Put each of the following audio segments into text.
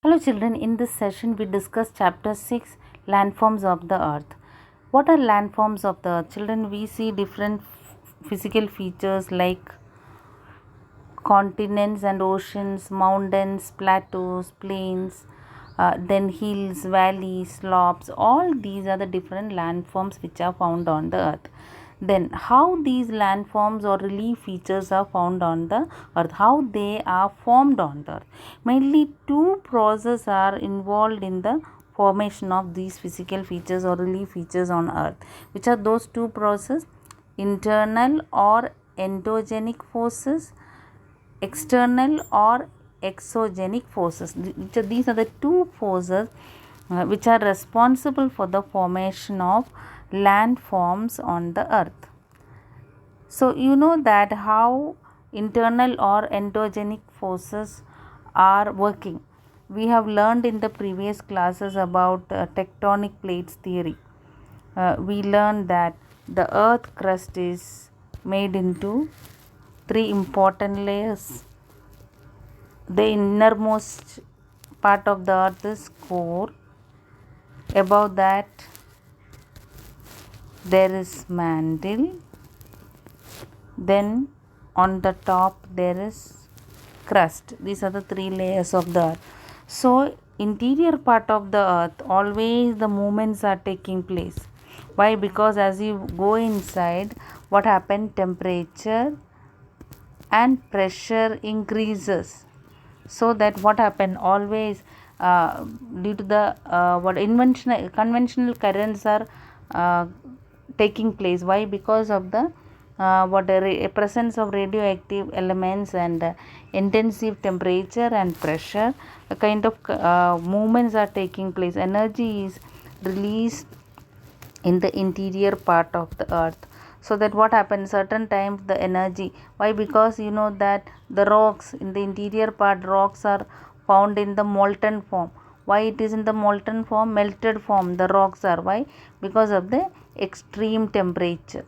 Hello children, in this session we discuss chapter 6 landforms of the earth. What are landforms of the earth? Children, we see different physical features like continents and oceans, mountains, plateaus, plains, then hills, valleys, slopes. All these are the different landforms which are found on the earth. Then how these landforms or relief features are found on the earth, how they are formed on the earth. Mainly two processes are involved in the formation of these physical features or relief features on earth. Which are those two processes? Internal or endogenic forces, external or exogenic forces. These are the two forces which are responsible for the formation of landforms on the earth. So you know that how internal or endogenic forces are working. We have learned in the previous classes about tectonic plates theory. We learned that the earth crust is made into three important layers. The innermost part of the earth is core. Above that there is mantle. Then on the top there is crust. These are the three layers of the earth. So interior part of the earth, always the movements are taking place. Why? Because as you go inside, what happens? Temperature and pressure increases. So that what happen? Always due to the conventional currents are taking place. Why? Because of the presence of radioactive elements and intensive temperature and pressure, a kind of movements are taking place. Energy is released in the interior part of the earth. So that what happens? Certain times the energy. Why? Because you know that the rocks in the interior part, rocks are found in the molten form. Why it is in the molten form? Melted form the rocks are. Why? Because of the extreme temperature.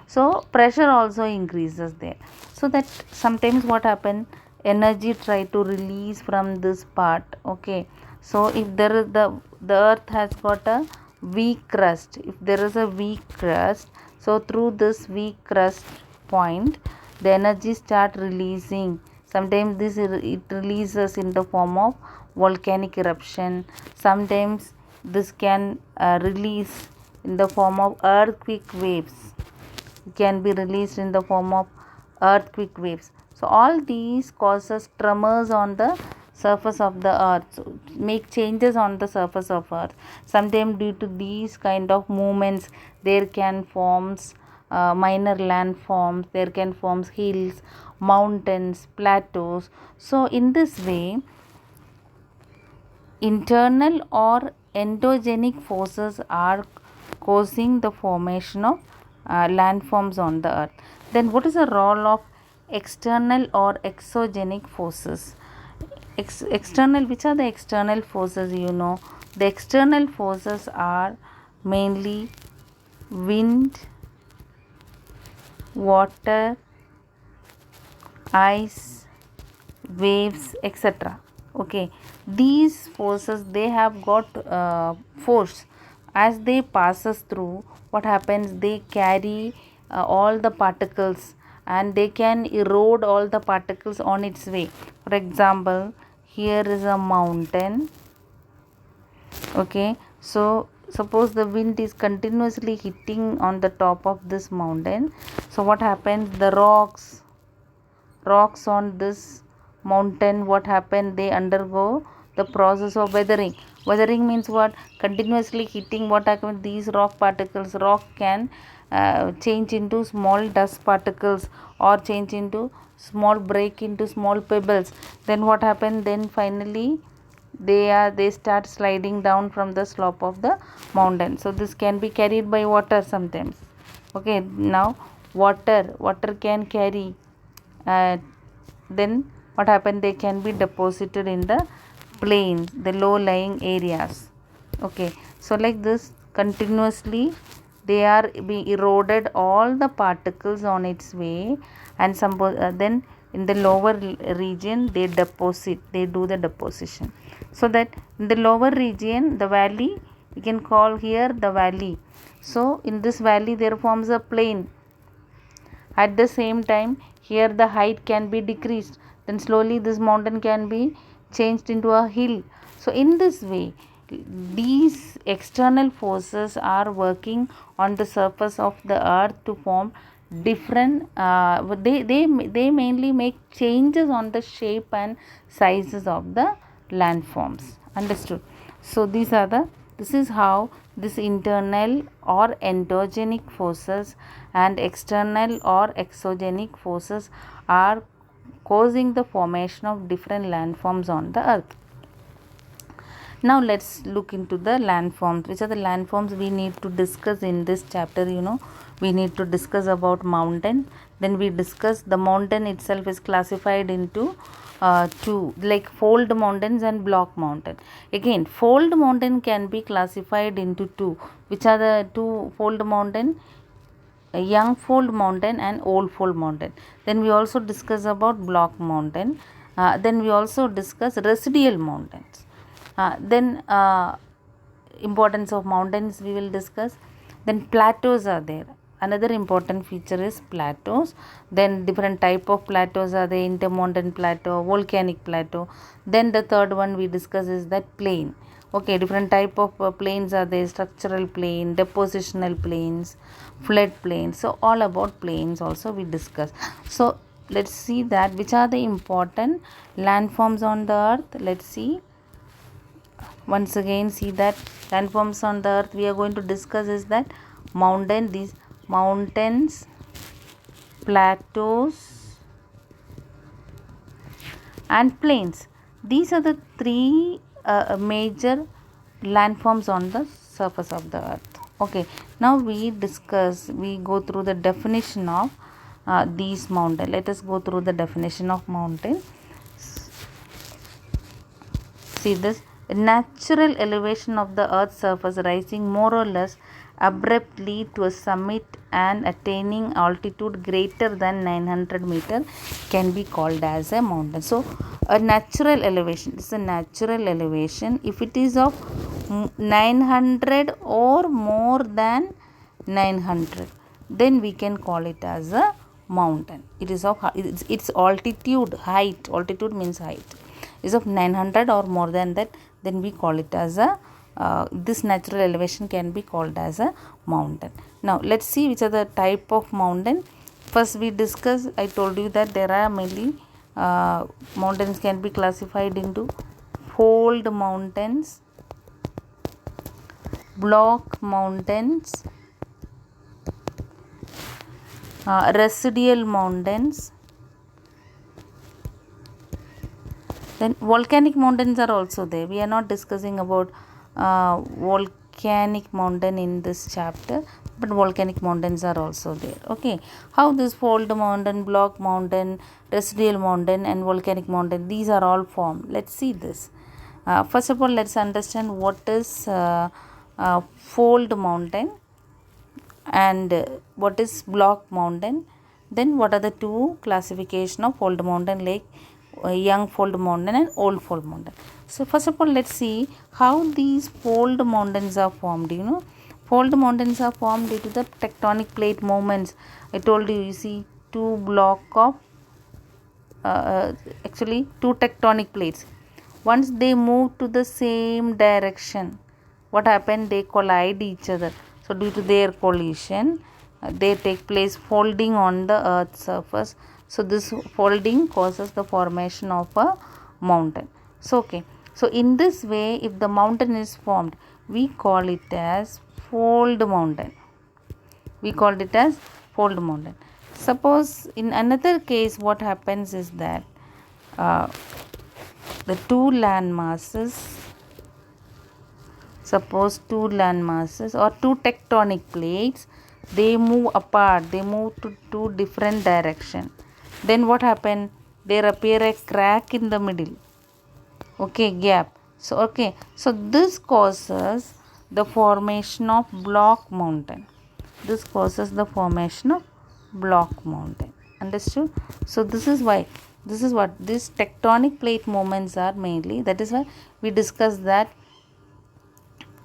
So pressure also increases there. So that sometimes what happen? Energy try to release from this part. Okay, so if there is the earth has got a weak crust. If there is a weak crust, so through this weak crust point the energy start releasing. Sometimes it releases in the form of volcanic eruption. Sometimes this can release in the form of earthquake waves. It can be released in the form of earthquake waves. So all these causes tremors on the surface of the earth, so make changes on the surface of earth. Sometimes due to these kind of movements there can forms minor landforms, there can forms hills, mountains, plateaus. So in this way, internal or endogenic forces are causing the formation of landforms on the earth. Then what is the role of external or exogenic forces? External, which are the external forces? You know, the external forces are mainly wind, water, ice, waves, etc. Okay, these forces, they have got force. As they passes through, what happens? They carry all the particles and they can erode all the particles on its way. For example, here is a mountain. Okay, so suppose the wind is continuously hitting on the top of this mountain. So what happens? The rocks on this mountain, what happened? They undergo the process of weathering. Weathering means what? Continuously hitting, what happens? These rock can change into small dust particles or change into break into small pebbles. Then what happened? Then finally they start sliding down from the slope of the mountain. So this can be carried by water sometimes. Okay, now water can carry, then what happened? They can be deposited in the plains, the low lying areas. Okay, so like this continuously they are being eroded all the particles on its way, and then in the lower region they do the deposition. So that in the lower region, the valley, we can call here the valley. So in this valley there forms a plain. At the same time, here the height can be decreased, then slowly this mountain can be changed into a hill. So in this way, these external forces are working on the surface of the earth to form different they mainly make changes on the shape and sizes of the landforms. Understood? So this is how this internal or endogenic forces and external or exogenic forces are causing the formation of different landforms on the earth. Now let's look into the landforms. Which are the landforms we need to discuss in this chapter? We need to discuss about mountain. Then we discuss the mountain itself is classified into two, like fold mountains and block mountain. Again, fold mountain can be classified into two. Which are the two fold mountain? A young fold mountain and old fold mountain. Then we also discuss about block mountain. Then we also discuss residual mountains. Then importance of mountains we will discuss. Then plateaus are there. Another important feature is plateaus. Then different type of plateaus are there: intermountain plateau, volcanic plateau. Then the third one we discuss is that plain. Okay, different type of plains are there: structural plain, depositional plains, flood plains. So all about plains also we discuss. So let's see that which are the important landforms on the earth. Let's see. Once again, see that landforms on the earth we are going to discuss is that these mountains, plateaus and plains. These are the three major landforms on the surface of the earth. Okay, now we go through the definition of these mountains. Let us go through the definition of mountain. See this: a natural elevation of the earth's surface rising more or less abruptly to a summit and attaining altitude greater than 900 meter can be called as a mountain. So a natural elevation is a natural elevation. If it is of 900 or more than 900, then we can call it as a mountain. It is of its altitude means height is of 900 or more than that, then we call it as a this natural elevation can be called as a mountain. Now let's see which are the type of mountain. First we discuss, I told you that there are mainly mountains can be classified into fold mountains, block mountains, residual mountains. Then volcanic mountains are also there. We are not discussing about volcanic mountain in this chapter, but volcanic mountains are also there. Okay, how this fold mountain, block mountain, residual mountain and volcanic mountain, these are all formed. Let's see this. First of all, let's understand what is fold mountain and what is block mountain. Then what are the two classification of fold mountain, like young fold mountain and old fold mountain. So first of all, let's see how these fold mountains are formed. Fold mountains are formed due to the tectonic plate movements. I told you, you see two block of actually two tectonic plates. Once they move to the same direction, what happened? They collide each other. So due to their collision, they take place folding on the earth's surface. So this folding causes the formation of a mountain. So okay, so in this way, if the mountain is formed, we call it as fold mountain. We called it as fold mountain. Suppose in another case, what happens is that the two land masses, suppose two land masses or two tectonic plates, they move apart, they move to two different direction. Then what happened? There appear a crack in the middle. Okay, gap. So okay, so this causes the formation of block mountain. This causes the formation of block mountain. Understood? So this is why, this is what these tectonic plate movements are mainly. That is why we discussed that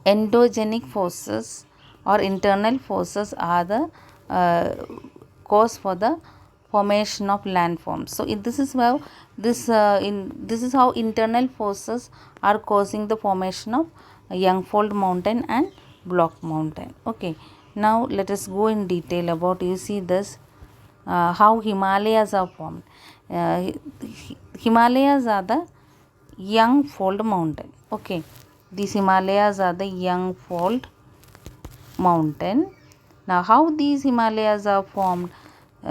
endogenic forces or internal forces are the cause for the formation of landforms. So this is how this is how internal forces are causing the formation of Youngfold Mountain and Block Mountain. Okay, now let us go in detail about, you see this, how Himalayas are formed. Himalayas are the young fold mountain. Okay, these Himalayas are the young fold mountain. Now how these Himalayas are formed?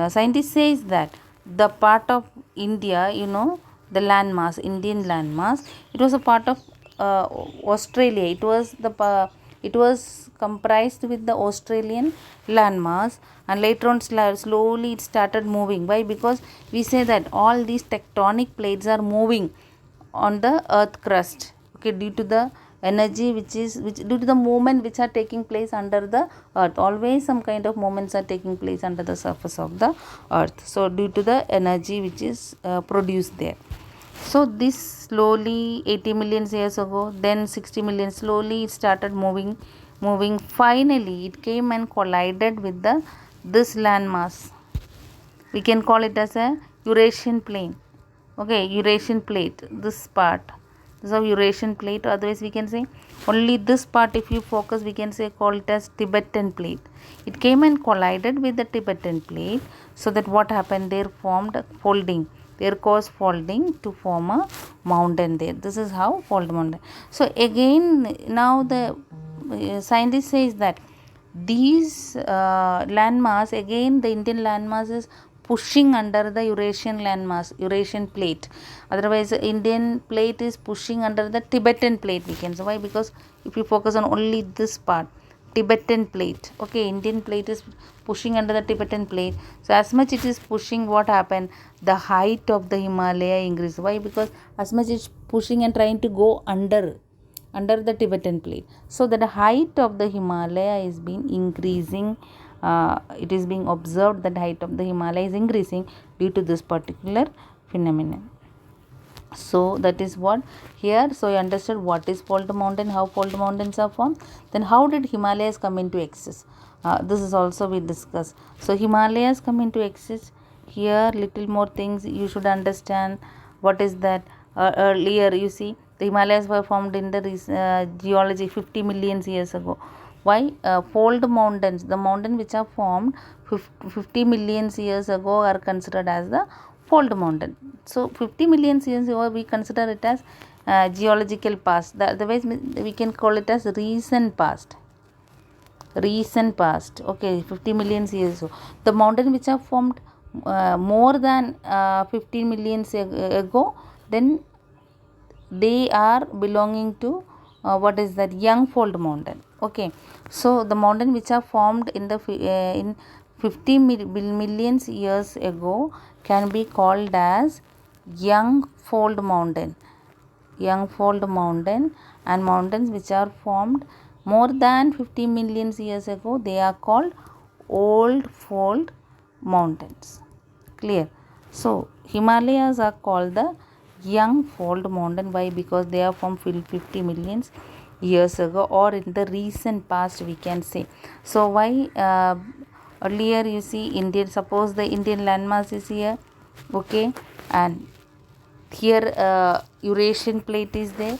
Scientists says that the part of India, you know, the landmass, Indian landmass, it was a part of Australia. It was comprised with the Australian landmass, and later on slowly it started moving. Why? Because we say that all these tectonic plates are moving on the earth crust, okay, due to the energy which due to the movement which are taking place under the earth. Always some kind of movements are taking place under the surface of the earth. So due to the energy which is produced there. So this slowly 80 million years ago, then 60 million, slowly it started moving. Finally it came and collided with the this landmass. We can call it as a Eurasian plane. Okay, Eurasian plate, this part, this is a Eurasian plate. Otherwise we can say only this part, if you focus, we can say call it as Tibetan plate. It came and collided with the Tibetan plate, so that what happened, there formed folding, there caused folding to form a mountain there. This is how fold mountain. So again now the scientist says that these landmass, again the Indian landmass is pushing under the Eurasian landmass, Eurasian plate. Otherwise the Indian plate is pushing under the Tibetan plate, we can say. Why? Because if you focus on only this part, Tibetan plate, okay, Indian plate is pushing under the Tibetan plate. So as much it is pushing, what happened, the height of the Himalaya increase. Why? Because as much it's pushing and trying to go under the Tibetan plate, so that the height of the Himalaya is being increasing. It is being observed that height of the Himalaya is increasing due to this particular phenomenon. So that is what here. So you understood what is fold mountain, how fold mountains are formed. Then how did Himalayas come into existence? This is also we discuss. So Himalayas come into existence. Here little more things you should understand. What is that? Earlier you see the Himalayas were formed in the geology 50 million years ago. Why? Fold mountains, the mountain which are formed 50 million years ago, are considered as the fold mountain. So 50 million years ago we consider it as geological past. Otherwise we can call it as recent past. Okay, 50 million years ago. The mountain which are formed more than 15 million ago, then they are belonging to what is that, young fold mountain. Okay, so the mountain which are formed in the in 50 million years ago can be called as young fold mountain. And mountains which are formed more than 50 million years ago, they are called old fold mountains. Clear? So Himalayas are called the young fold mountain. Why? Because they are from 50 million years ago, or in the recent past, we can say. So why earlier you see Indian, suppose the Indian landmass is here, okay, and here Eurasian plate is there,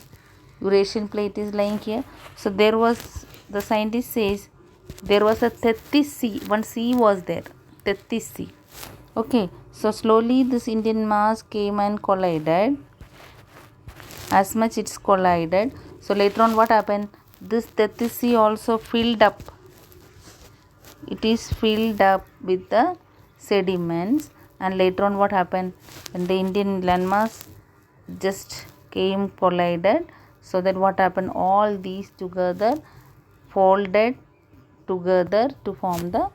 Eurasian plate is lying here. So there was, the scientist says, there was a Tethys Sea, one sea was there, Tethys Sea. Okay, so slowly this Indian mass came and collided. As much it's collided, so later on what happened, this Tethys Sea also filled up. It is filled up with the sediments, and later on what happened, when the Indian landmass just came collided, so that what happened, all these together folded together to form the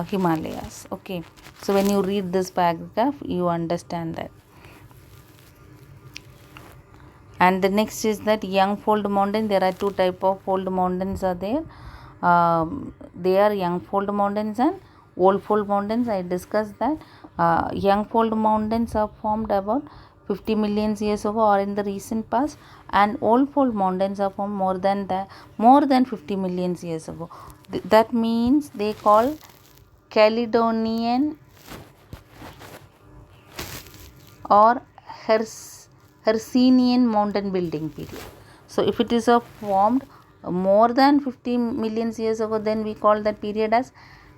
Himalayas. Okay, so when you read this paragraph, you understand that. And the next is that young fold mountain. There are two type of fold mountains are there. They are young fold mountains and old fold mountains. I discussed that. young fold mountains are formed about 50 million years ago or in the recent past, and old fold mountains are formed more than 50 million years ago. That means they call Caledonian or Hercynian mountain building period. So if it is formed more than 50 million years ago, then we call that period as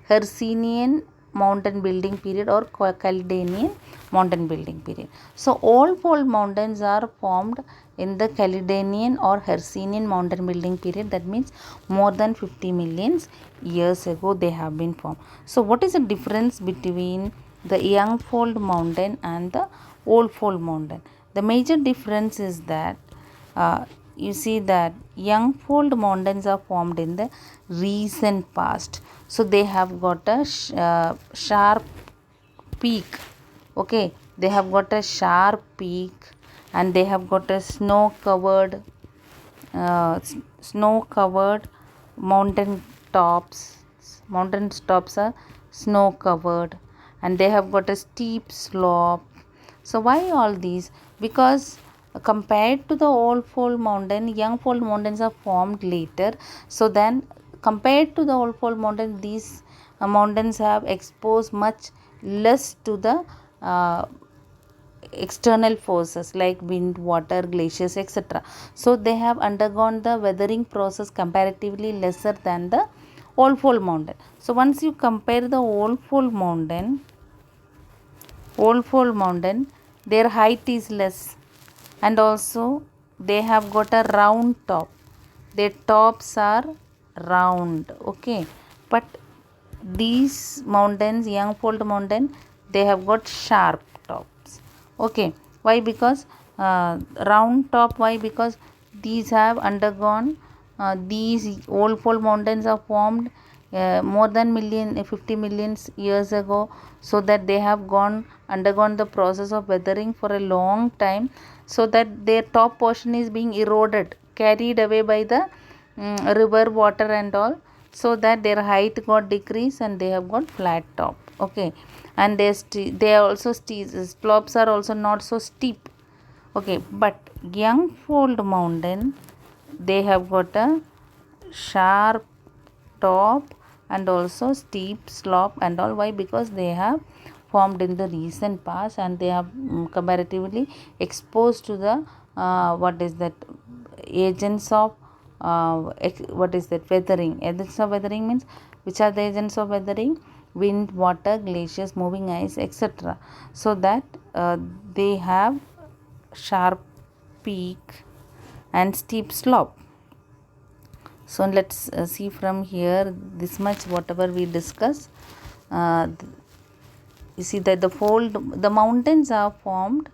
Hercynian mountain building period or Caledonian mountain building period. So all fold mountains are formed in the Caledonian or Hercynian mountain building period. That means more than 50 million years ago they have been formed. So what is the difference between the young fold mountain and the old fold mountain? The major difference is that you see that young fold mountains are formed in the recent past, so they have got a sharp peak. Okay, they have got a sharp peak and they have got a snow covered mountain tops. Mountain tops are snow covered and they have got a steep slope. So why all these? Because compared to the old fold mountain, young fold mountains are formed later. So then compared to the old fold mountain, these mountains have exposed much less to the external forces like wind, water, glaciers, etc. So they have undergone the weathering process comparatively lesser than the old fold mountain. So once you compare the old fold mountain, their height is less and also they have got a round top. Their tops are round. Okay, but these mountains, young fold mountain, they have got sharp tops. Okay, why? Because round top. Why? Because these have undergone these old fold mountains are formed more than 50 million years ago, so that they have undergone the process of weathering for a long time, so that their top portion is being eroded, carried away by the river water and all, so that their height got decreased and they have got flat top. Okay, and they are also slopes are also not so steep. Okay, but young fold mountain, they have got a sharp top and also steep slope and all. Why? Because they have formed in the recent past and they are comparatively exposed to the what is that agents of weathering. Agents of weathering means, which are the agents of weathering? Wind, water, glaciers, moving ice, etc. So that they have sharp peak and steep slope. So let's see from here this much whatever we discuss. You see that the mountains are formed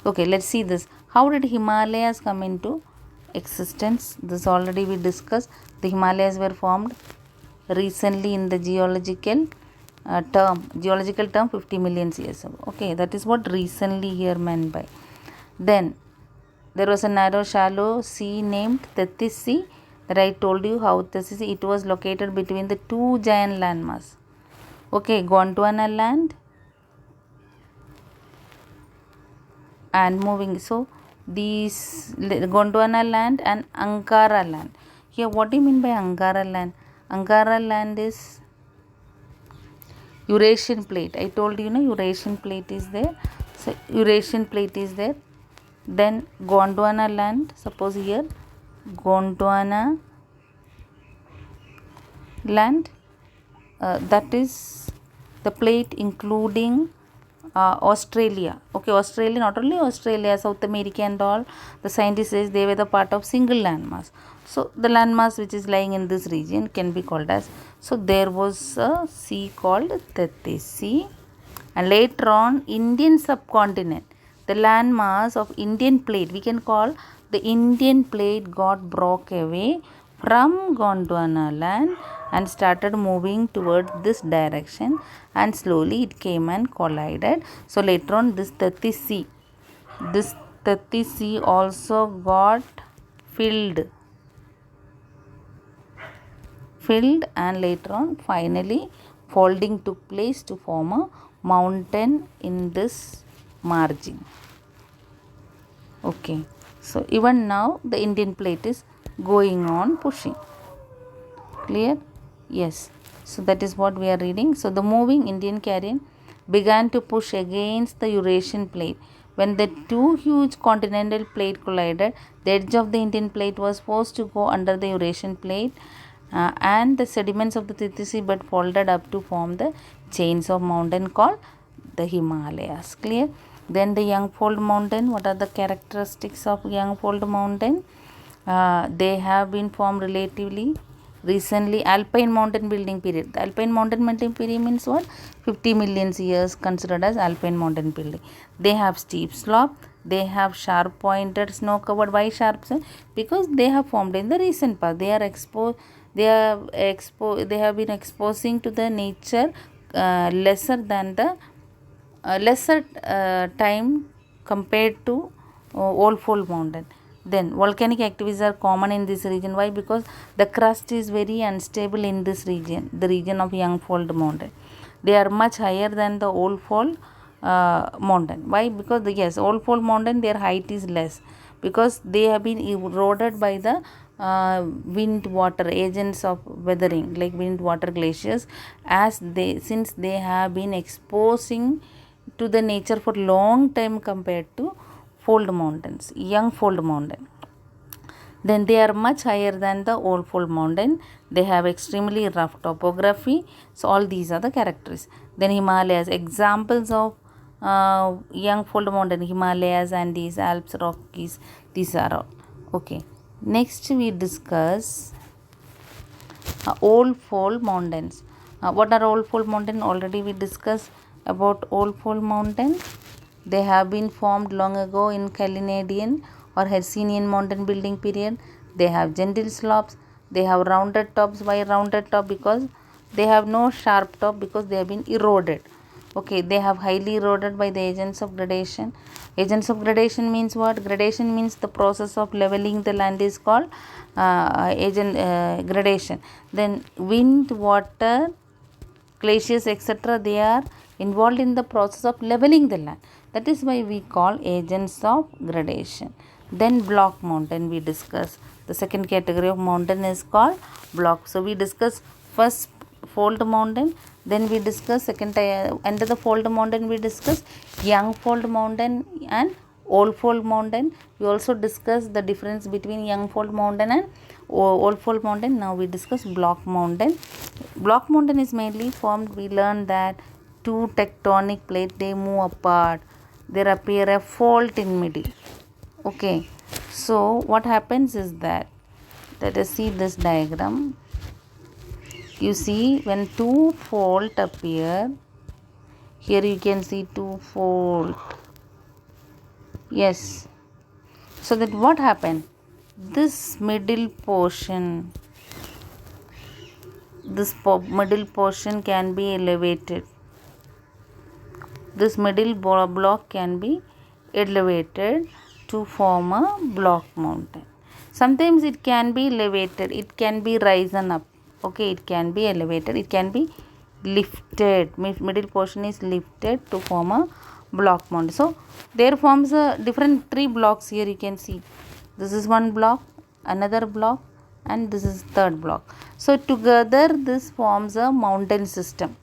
Okay, let's see this. How did Himalayas come into existence? This already we discussed. The Himalayas were formed recently in the geological term 50 million years ago. Okay, that is what recently here meant by. Then there was a narrow shallow sea named Tethys Sea, that I told you how Tethys Sea, it was located between the two giant landmass. Okay, Gondwana land and moving. So these Gondwana land and Ankara land. Here what do you mean by Ankara land? Ankara land is Eurasian plate. I told you, Eurasian plate is there. So Eurasian plate is there. Then Gondwana land, suppose here Gondwana land, that is the plate including Australia. Okay, Australia, not only Australia, South America and all, the scientists says they were the part of single landmass. So the landmass which is lying in this region can be called as, so there was a sea called Tethys Sea, and later on Indian subcontinent, the landmass of Indian plate, we can call the Indian plate got broke away from Gondwana land and started moving towards this direction, and slowly it came and collided. So later on this Tethys Sea also got filled filled, and later on finally folding took place to form a mountain in this margin. Okay, so even now the Indian plate is going on pushing. Clear? Yes. So that is what we are reading. So the moving Indian carrion began to push against the Eurasian plate. When the two huge continental plates collided, the edge of the Indian plate was forced to go under the Eurasian plate, and the sediments of the Tithisi bed folded up to form the chains of mountain called the Himalayas. Clear? Then the young fold mountain. What are the characteristics of young fold mountain? They have been formed relatively recently. Alpine mountain building period. The alpine mountain building period means what? 50 million years considered as alpine mountain building. They have steep slope. They have sharp pointed snow covered. Why sharp? Because they have formed in the recent past. They are exposed. They have been exposing to the nature lesser than the lesser time compared to old fold mountain. Then volcanic activities are common in this region. Why? Because the crust is very unstable in this region, the region of young fold mountain. They are much higher than the old fold mountain. Why? Because yes, old fold mountain, their height is less because they have been eroded by the wind water agents of weathering, like wind water glaciers, since they have been exposing to the nature for long time compared to fold mountains, young fold mountain. Then they are much higher than the old fold mountain. They have extremely rough topography. So all these are the characteristics. Then Himalayas, examples of young fold mountain, Himalayas, and these Alps, Rockies, these are all. Okay. Next we discuss old fold mountains. What are old fold mountains? Already we discussed about old fold mountains. They have been formed long ago in Caledonian or Hercynian mountain building period. They have gentle slopes. They have rounded tops. Why rounded top? Because they have no sharp top, because they have been eroded. Okay, they have highly eroded by the agents of gradation. Agents of gradation means what? Gradation means the process of leveling the land is called gradation. Then wind, water, glaciers, etc., they are involved in the process of leveling the land. That is why we call agents of gradation. Then block mountain we discuss. The second category of mountain is called block. So we discuss first fold mountain, then we discuss second under the fold mountain we discuss young fold mountain and old fold mountain. We also discuss the difference between young fold mountain and old fold mountain. Now we discuss block mountain. Block mountain is mainly formed, we learned that two tectonic plates, they move apart, there appear a fault in middle. Okay, so what happens is that, let us see this diagram. You see, when two fault appear, here you can see two fault. Yes, so that what happened? This middle portion, middle portion can be elevated. This middle block can be elevated to form a block mountain. Sometimes it can be elevated, it can be risen up. Okay, it can be elevated, it can be lifted. Middle portion is lifted to form a block mountain. So there forms a different three blocks. Here you can see this is one block, another block, and this is third block. So together this forms a mountain system.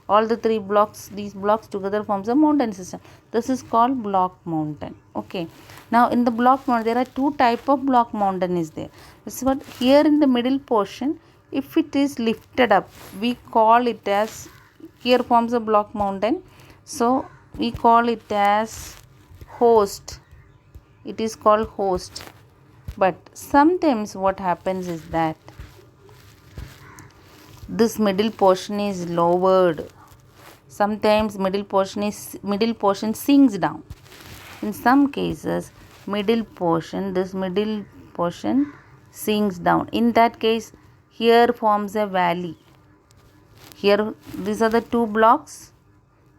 All the three blocks, these blocks together forms a mountain system. This is called block mountain. Okay, now in the block mountain there are two type of block mountain is there. This is what, here in the middle portion, if it is lifted up, we call it as, here forms a block mountain, so we call it as host. It is called host. But sometimes what happens is that this middle portion is lowered. Sometimes middle portion sinks down. In some cases, this middle portion sinks down. In that case, here forms a valley. Here these are the two blocks,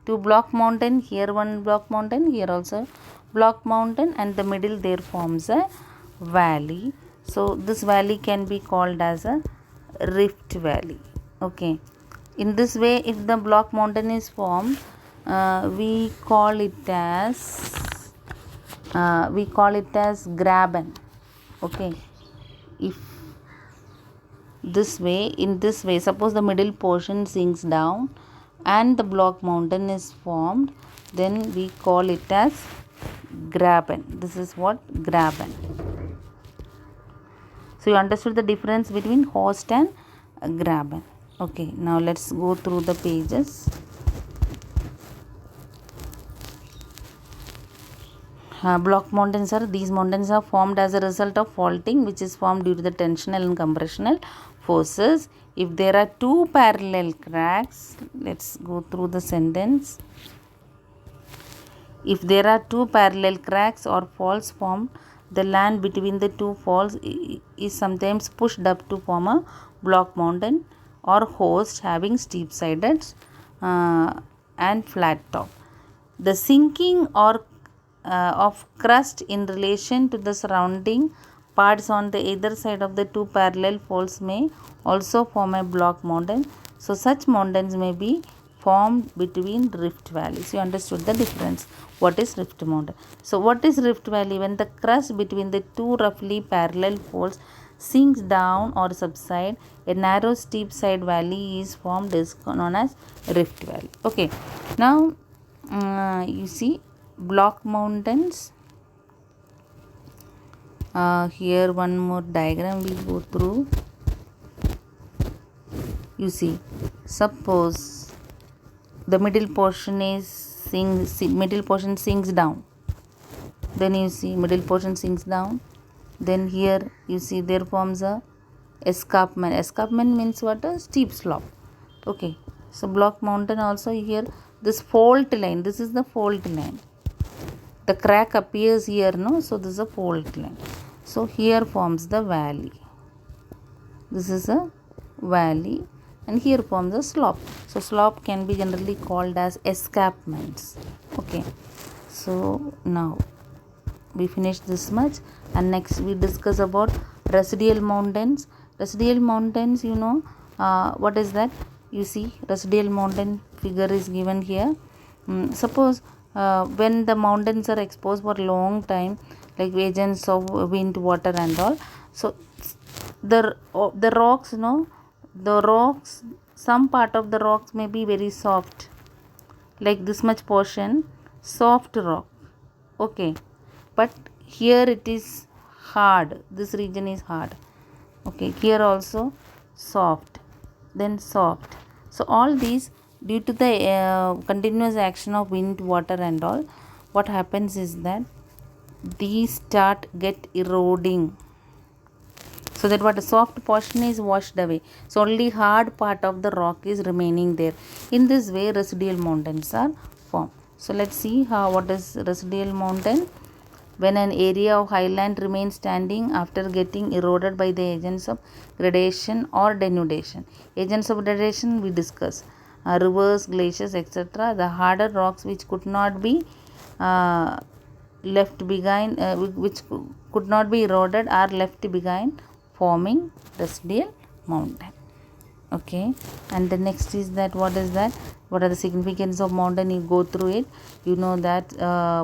two block mountain. Here one block mountain, here also block mountain, and the middle there forms a valley. So this valley can be called as a rift valley. Okay, in this way, if the block mountain is formed, we call it as graben. Okay, if in this way, suppose the middle portion sinks down and the block mountain is formed, then we call it as graben. This is what graben. So you understood the difference between host and graben. Okay, now let's go through the pages. Block mountains these mountains are formed as a result of faulting, which is formed due to the tensional and compressional forces. If there are two parallel cracks, let's go through the sentence. If there are two parallel cracks or faults formed, the land between the two faults is sometimes pushed up to form a block mountain or host having steep sides and flat top. The sinking of crust in relation to the surrounding parts on the either side of the two parallel faults may also form a block mountain. So such mountains may be formed between rift valleys. You understood the difference. What is rift mountain? So what is rift valley? When the crust between the two roughly parallel faults sinks down or subside, a narrow steep side valley is formed, is known as rift valley. Okay, now you see block mountains. Here one more diagram we go through. You see, suppose the middle portion sinks down. Then you see middle portion sinks down. Then here you see there forms a escarpment. Escarpment means what? A steep slope. Okay, so block mountain also here. This fault line. This is the fault line. The crack appears here, no? So this is a fault line. So here forms the valley. This is a valley, and here forms a slope. So slope can be generally called as escarpments. Okay, so now we finish this much, and next we discuss about residual mountains. Residual mountains, you know, what is that? You see, residual mountain figure is given here. Suppose when the mountains are exposed for a long time, like agents of wind, water and all, so the rocks, some part of the rocks may be very soft, like this much portion, soft rock. Okay, but here it is hard. This region is hard. Okay, here also soft, then soft. So all these, due to the continuous action of wind, water and all, what happens is that these get eroding, so that what a soft portion is washed away, so only hard part of the rock is remaining there. In this way residual mountains are formed. So let's see what is residual mountain. When an area of highland remains standing after getting eroded by the agents of gradation or denudation. Agents of gradation we discuss, rivers, glaciers, etc. The harder rocks which could not be left behind, which could not be eroded, are left behind, forming residual mountain. Okay, and the next is that, what is that? What are the significance of mountain? You go through it, you know that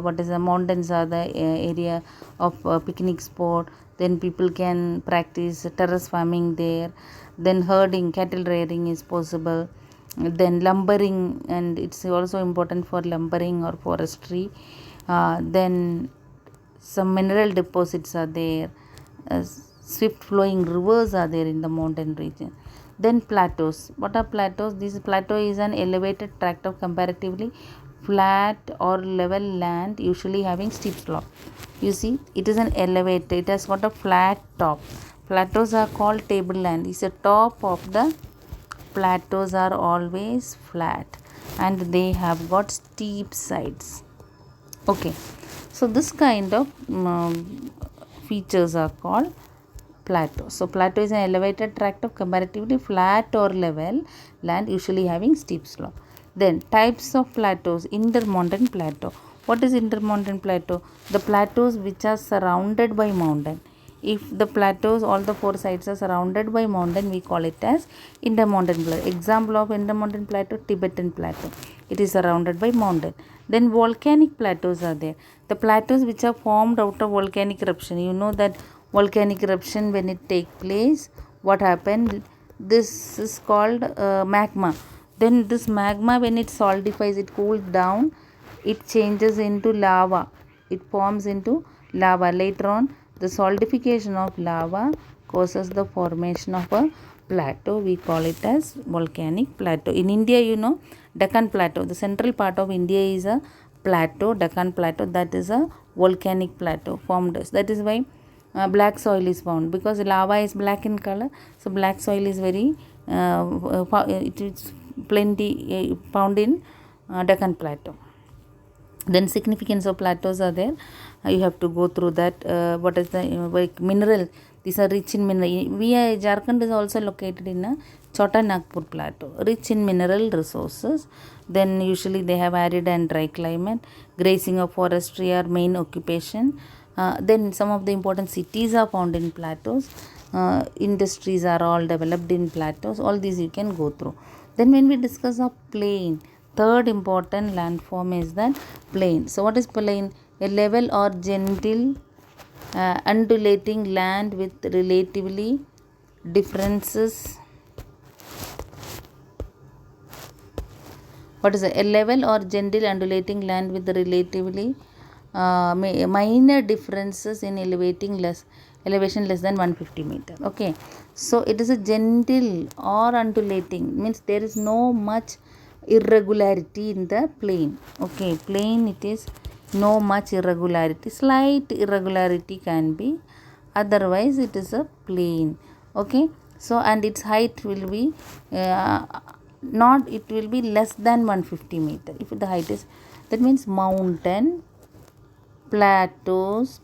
what is the mountains are the area of picnic spot. Then people can practice terrace farming there. Then herding, cattle rearing is possible. Then lumbering, and it's also important for lumbering or forestry. Then some mineral deposits are there. Swift flowing rivers are there in the mountain region. Then plateaus. What are plateaus? This plateau is an elevated tract of comparatively flat or level land, usually having steep slope. You see, it is an elevated, it has got a flat top. Plateaus are called tableland. It's the top of the plateaus are always flat and they have got steep sides. Okay, so this kind of features are called plateau. So plateau is an elevated tract of comparatively flat or level land, usually having steep slope. Then types of plateaus. Intermountain plateau. What is intermountain plateau? The plateaus which are surrounded by mountain. If the plateaus, all the four sides are surrounded by mountain, we call it as intermountain plateau. Example of intermountain plateau, Tibetan plateau. It is surrounded by mountain. Then volcanic plateaus are there. The plateaus which are formed out of volcanic eruption. You know that volcanic eruption, when it take place, what happened? This is called magma. Then this magma, when it solidifies, it cools down, it changes into lava. It forms into lava. Later on, the solidification of lava causes the formation of a plateau. We call it as volcanic plateau. In India, you know, Deccan Plateau. The central part of India is a plateau, Deccan Plateau. That is a volcanic plateau formed. That is why black soil is found, because lava is black in color. So black soil is very it is plenty found in Deccan Plateau. Then significance of plateaus are there. You have to go through that. What is the like mineral? These are rich in mineral. Jharkhand is also located in a Chota Nagpur plateau, rich in mineral resources. Then usually they have arid and dry climate. Grazing of forestry are main occupation. Then some of the important cities are found in plateaus. Industries are all developed in plateaus. All these you can go through. Then when we discuss of plain, third important landform is that plain. So what is plain? A level or gentle undulating land with relatively differences. What is it? A level or gentle undulating land with relatively minor differences in elevation less than 150 meter. Okay, so it is a gentle or undulating, means there is no much irregularity in the plain. Okay, plain, it is no much irregularity, slight irregularity can be, otherwise it is a plain. Okay, so and its height will be not, it will be less than 150 meter. If the height is, that means mountain, plateaus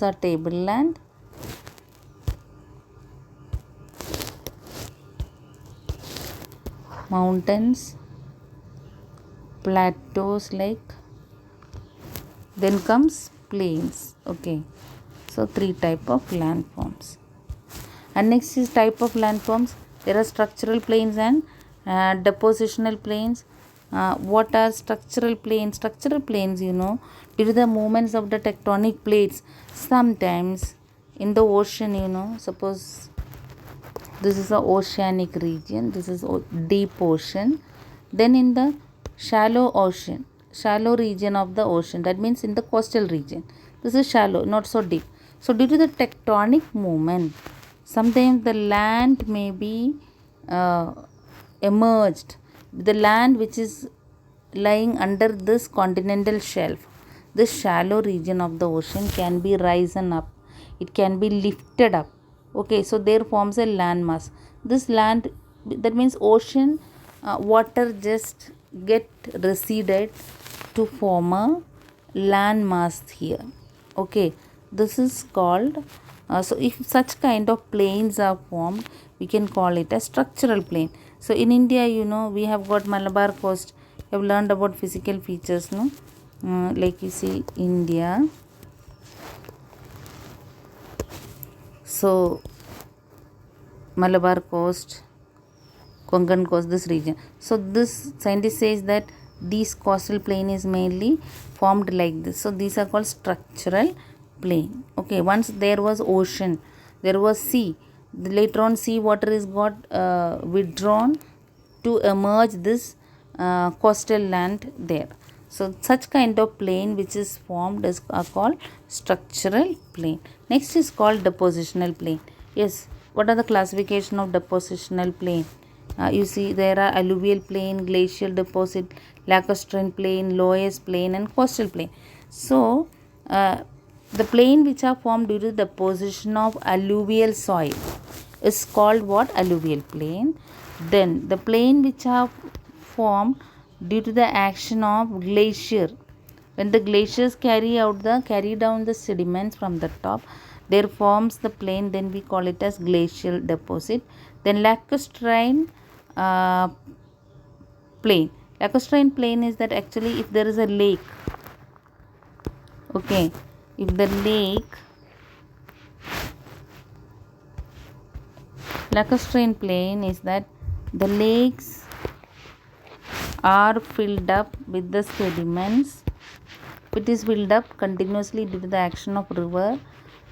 are tableland, mountains, plateaus, like, then comes plains. Okay, so three type of landforms. And next is type of landforms. There are structural plains and depositional plains. What are structural plains? Structural plains, you know, due to the movements of the tectonic plates, sometimes in the ocean, you know, suppose this is a oceanic region, this is deep ocean. Then in the shallow ocean, shallow region of the ocean, that means in the coastal region, this is shallow, not so deep. So due to the tectonic movement, sometimes the land may be emerged. The land which is lying under this continental shelf, this shallow region of the ocean can be risen up, it can be lifted up. Okay, so there forms a land mass. This land, that means ocean water just get receded to form a land mass here. Okay, this is called so if such kind of plains are formed, we can call it a structural plain. So in India, you know, we have got Malabar coast. You have learned about physical features, no? Like you see India. So Malabar coast, Konkan coast, this region. So this scientist says that this coastal plain is mainly formed like this. So these are called structural plain. Okay, once there was ocean, there was sea. Later on, sea water is got withdrawn to emerge this coastal land there. So such kind of plain which is formed is called structural plain. Next is called depositional plain. Yes, what are the classification of depositional plain? You see there are alluvial plain, glacial deposit, lacustrine plain, loess plain and coastal plain. So the plain which are formed due to the deposition of alluvial soil is called what? Alluvial plain. Then the plain which are formed due to the action of glacier, when the glaciers carry down the sediments from the top, there forms the plain, then we call it as glacial deposit. Then lacustrine plain. Lacustrine plain is that actually if there is a lake, okay, if the lake lacustrine plain is that the lakes are filled up with the sediments. It is filled up continuously due to the action of river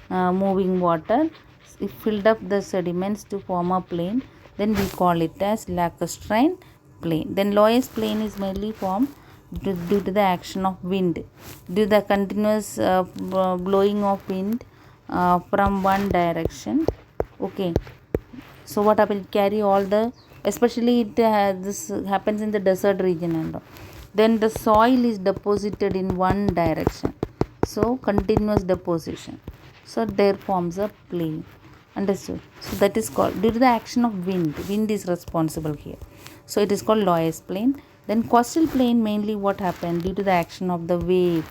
moving water. It filled up the sediments to form a plain. Then we call it as lacustrine plain. Then Loess plain is mainly formed due to the action of wind, due to the continuous blowing of wind from one direction. Okay, so what happens? Carry all the, especially this happens in the desert region and all. Then the soil is deposited in one direction, so continuous deposition, so there forms a plain. Understood? So that is called, due to the action of wind is responsible here, so it is called Loess plain. Then coastal plain, mainly what happened due to the action of the wave.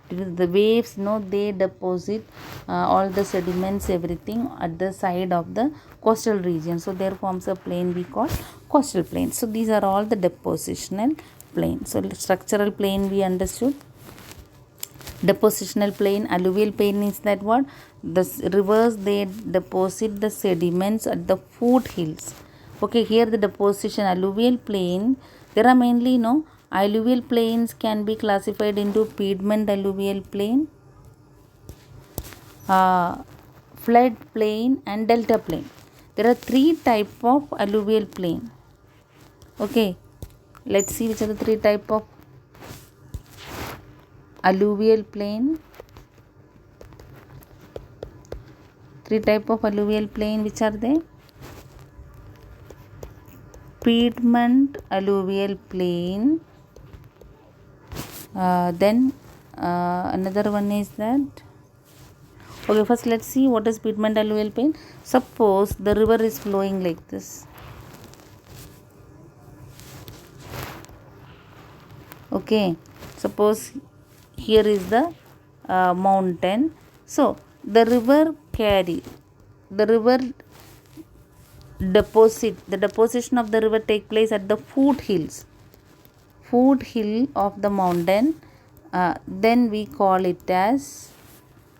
Due to the waves, they deposit all the sediments, everything at the side of the coastal region, so there forms a plain we call coastal plain. So these are all the depositional plain. So structural plain we understood. Depositional plain, alluvial plain is that what? The rivers, they deposit the sediments at the foothills. Okay, here the deposition alluvial plain, there are mainly alluvial plains can be classified into Piedmont alluvial plain, flood plain and delta plain. There are three types of alluvial plain. Okay, let's see which are the three types of alluvial plain. Three types of alluvial plain, which are they? Piedmont alluvial plain. Then another one is that. Okay, first let's see what is Piedmont alluvial plain. Suppose the river is flowing like this. Okay, suppose here is the mountain. So the river the deposition of the river take place at the foothill of the mountain. Then we call it as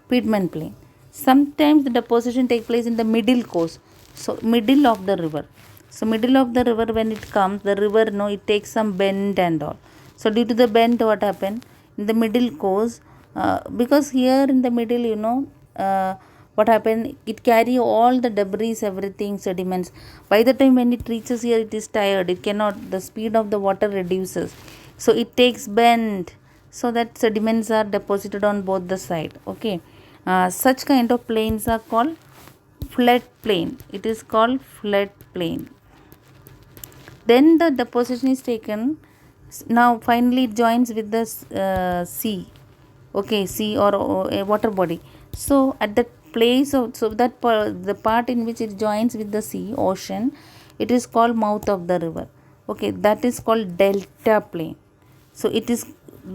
Piedmont plain. Sometimes the deposition take place in the middle course, so middle of the river. So middle of the river, when it comes, the river it takes some bend and all. So due to the bend, what happened in the middle course? Because here in the middle, what happened? It carry all the debris, everything, sediments. By the time when it reaches here, it is tired. It cannot. The speed of the water reduces, so it takes bend, so that sediments are deposited on both the side. Okay, such kind of plains are called flood plain. It is called flood plain. Then the deposition is taken. Now finally it joins with the sea. Okay, sea or a water body. So at that place of, so that the part in which it joins with the sea, ocean, it is called mouth of the river. Okay, that is called delta plain. So it is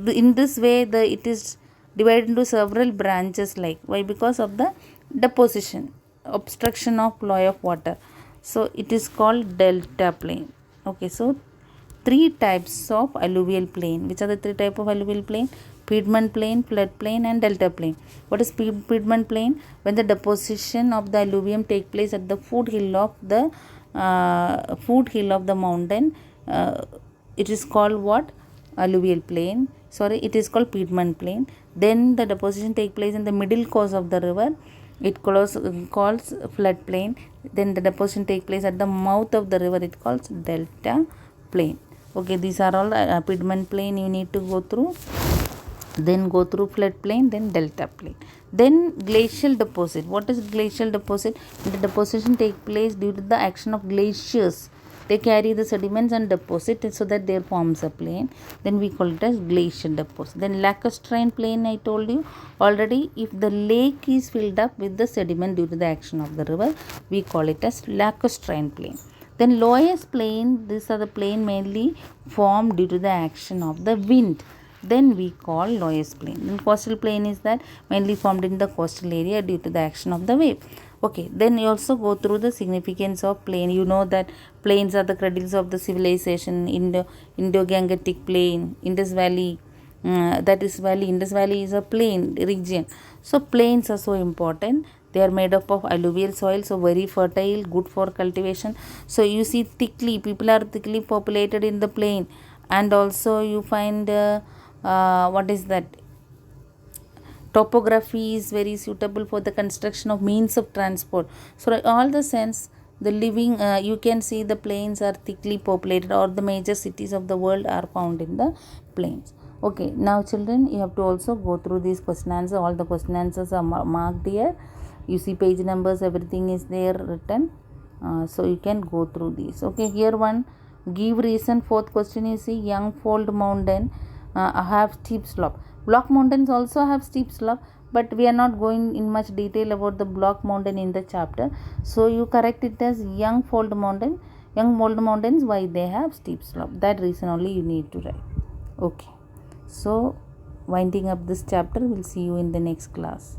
in this way it is divided into several branches. Like why? Because of the deposition, obstruction of flow of water. So it is called delta plain. Okay, so three types of alluvial plain. Which are the three types of alluvial plain? Piedmont plain, flood plain and delta plain. What is Piedmont plain? When the deposition of the alluvium take place at the foothill of the mountain, it is called what? Alluvial plain. Sorry, it is called Piedmont plain. Then the deposition take place in the middle course of the river. It calls flood plain. Then the deposition take place at the mouth of the river. It calls delta plain. Okay, these are all Piedmont plain you need to go through. Then go through flood plain, then delta plain. Then glacial deposit. What is glacial deposit? The deposition take place due to the action of glaciers. They carry the sediments and deposit it, so that there forms a plain. Then we call it as glacial deposit. Then lacustrine plain, I told you already. If the lake is filled up with the sediment due to the action of the river, we call it as lacustrine plain. Then Loess plain, these are the plain mainly formed due to the action of the wind. Then we call Loess plain. Then coastal plain is that mainly formed in the coastal area due to the action of the wave. Okay, then you also go through the significance of plain. You know that plains are the cradles of the civilization. Indo-Gangetic plain, Indus Valley, Indus Valley is a plain region. So plains are so important. They are made up of alluvial soil, so very fertile, good for cultivation. So you see thickly, people are thickly populated in the plain, and also you find what is that, topography is very suitable for the construction of means of transport. So all the sense, the living, you can see the plains are thickly populated, or the major cities of the world are found in the plains. Okay, now children, you have to also go through these question answers. All the question answers are marked here. You see page numbers, everything is there written. So you can go through these. Okay, here one, give reason. Fourth question, you see young fold mountain have steep slope. Block mountains also have steep slope, but we are not going in much detail about the block mountain in the chapter. So you correct it as young fold mountain. Young fold mountains, why they have steep slope. That reason only you need to write. Okay. So winding up this chapter, we'll see you in the next class.